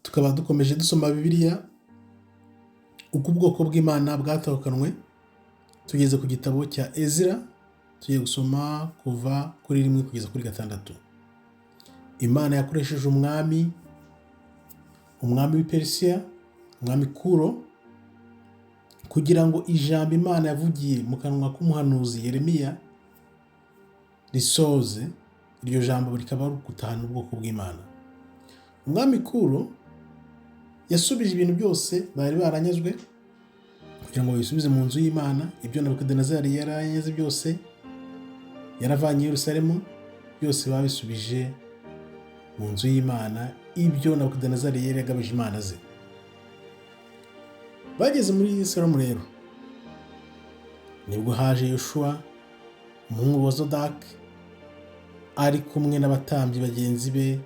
tukaba dukomeje dusoma Bibiliya uko ubwoko bw'Imana bwatahukanwe. Tugeze ku gitabo cya Ezra, tugiye gusoma kuva kuri 1 kugeza kuri 6. Imana yakoresheje umwami w'i Persia, umwami Kuro, kugira ngo ijambo Imana yavugiye mu kanwa k'umuhanuzi Yeremiya risoze. Iryo jambo rikaba ari ugutahana ubwoko bw'Imana. Umwami Kuro yasubije ibintu byose bari baranyazwe kugira ngo babisubize mu nzu y'Imana. Ibyo Nebukadinezari yaranyaze byose yaravanye i Yerusalemu, byose babisubije mu nzu y'Imana. Ibyo Nebukadinezari yari yagabije imana ze. Bageze muri Yerusalemu rero, nibwo haje Yoshua umuhungu wa Zodaki ari kumwe n'abatambyi bagenzi be,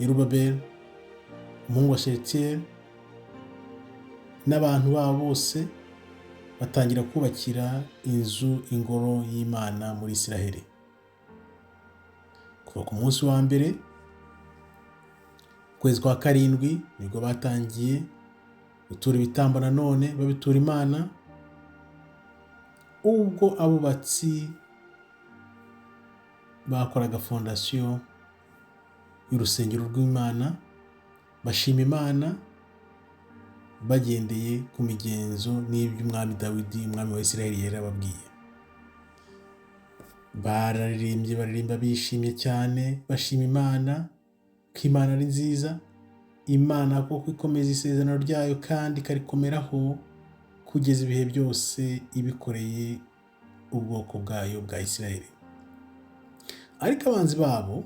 Yerubabeli umuhungu wa Shealtiel n'abantu babo bose, batangira kubakira ingoro y'Imana muri Isiraheli. Kuva ku munsi wa mbere ukwezi kwa 7 nibwo batangiye gutura ibitambo nanone babitura Imana. Ubwo abubatsi bakoraga fondasiyo y'urusengero rw'Imana, bashima Imana bagendeye ku migenzo n'iby'umwami Dawidi umwami wa Isiraheli yari ababwiye. Baririmba bishimye cyane, bashima Imana ko Imana ari nziza, Imana koko ikomeza isezerano ryayo kandi ikarikomeraho kugeza ibihe byose, ibikoreye ubwoko bwayo bwa Isiraheli. Ariko abanzi babo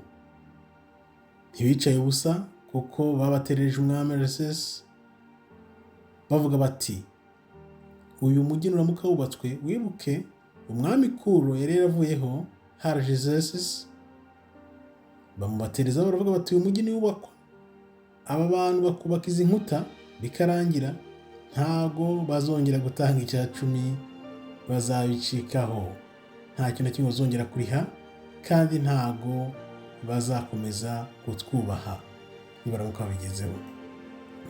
ntibicaye ubusa, kuko babaterereje umwami Artaxerxes bavuga bati, uyu mujyi nuramuka wubatswe, wibuke umwami Kuro yari yaravuyeho, Artaxerxes. Bamubatereza baravuga bati, uyu mujyi niwubakwa, aba bantu bakubaka izi nkuta bikarangira, ntago bazongera gutanga icya 10, bazabicikaho, nta kintu na kimwe bazongera kuriha, kandi ntago bazakomeza kutwubaha nibaramuka babigezeho.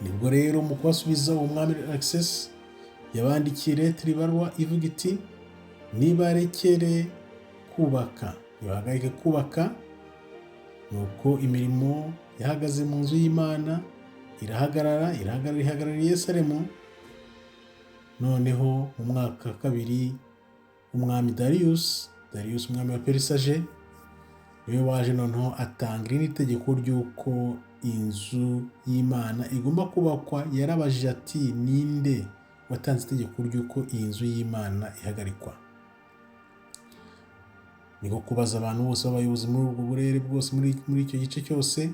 Nibwo rero mu kubasubiza uwo mwami Artaxerxes yabandikiye lettre, ibarwa ivuga iti, nibarekere kubaka, nibahagarike kubaka. Nuko imirimo yahagaze mu nzu y'Imana ihagarara i Yerusalemu. Noneho mu mwaka wa 2 umwami Darius umwami wa Persia niwe waje noneho atanga irindi tegeko ry'uko inzu y'Imana igomba kubakwa. Yarabajije ati, ninde watanze itegeko ry'uko iyi nzu y'Imana ihagarikwa? Niko kubaza abantu bose b'abayobozi muri ubwo burere bwose, muri icyo gice cyose,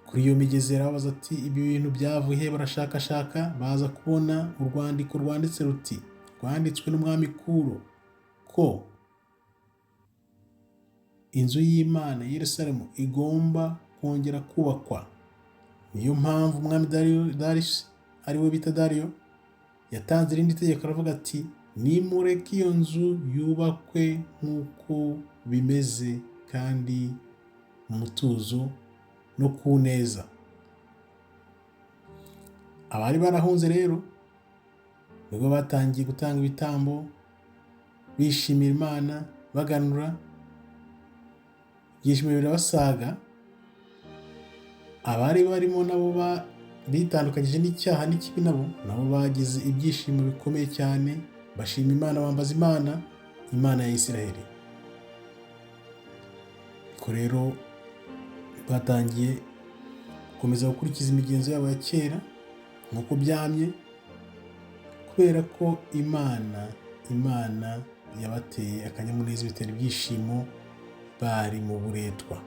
kuri iyo migezi. Arabaza ati, ibi bintu byavuye? Barashakashaka, baza kubona urwandiko rwanditse ruti, rwanditswe n'umwami Kuro ko inzu y'Imana i Yerusalemu igomba kongera kubakwa. Niyo mpamvu umwami Darius ari we bita Dario yatanze irindi tegeko, aravuga ati, nimureke iyo nzu yubakwe nk'uko bimeze kandi mu mutuzo no ku neza. Abari barahunze rero nibwo batangiye gutanga ibitambo, bishimira Imana, baganura, ibyishimo birabasaga. Abari barimo nabo bitandukanyije n'icyaha n'ikibi, nabo bagize ibyishimo bikomeye cyane, bashima Imana, bambaza Imana ya Isiraheli. Ko rero batangiye gukomeza gukurikiza imigenzo yabo ya kera nk'uko byamye, kubera ko Imana yabateye akanyamuneza, bitera ibyishimo, bari mu buretwa.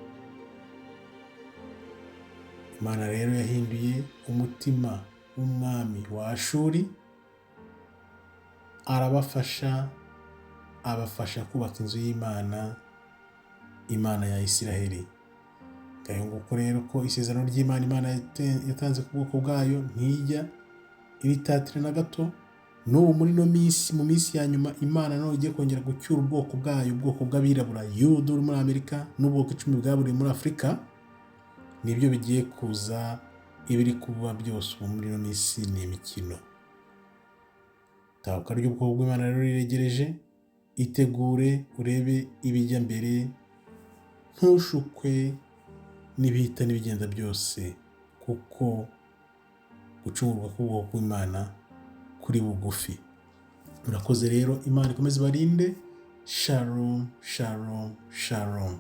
Imana rero yahinduye umutima w'umwami wa Ashuri, abafasha kubaka inzu y'Imana, Imana ya Isiraheli. Ngayo nguko rero ko isezerano ry'Imana Imana yatanze ku bwoko bwayo ntijya iritatira na gato. N'ubu muri no minsi, mu minsi ya nyuma, Imana nayo igiye kongera gucyura ubwoko bwayo, ubwoko bw'abirabura, Yuda muri Amerika, n'ubwoko 10 bwaburiye muri Afurika. Nibyo bigiye kuza ibiri kuba byose ubu muri ino minsi ni imikino. Itahuka ry'ubwoko bw'Imana rero riregereje, itegure urebe ibijya mbere, ntushukwe n'ibihita n'ibigenda byose, kuko gucungurwa k'ubwoko bw'Imana kuri bugufi. Murakoze rero, Imana ikomeze ibarinde. Shalom, shalom, shalom.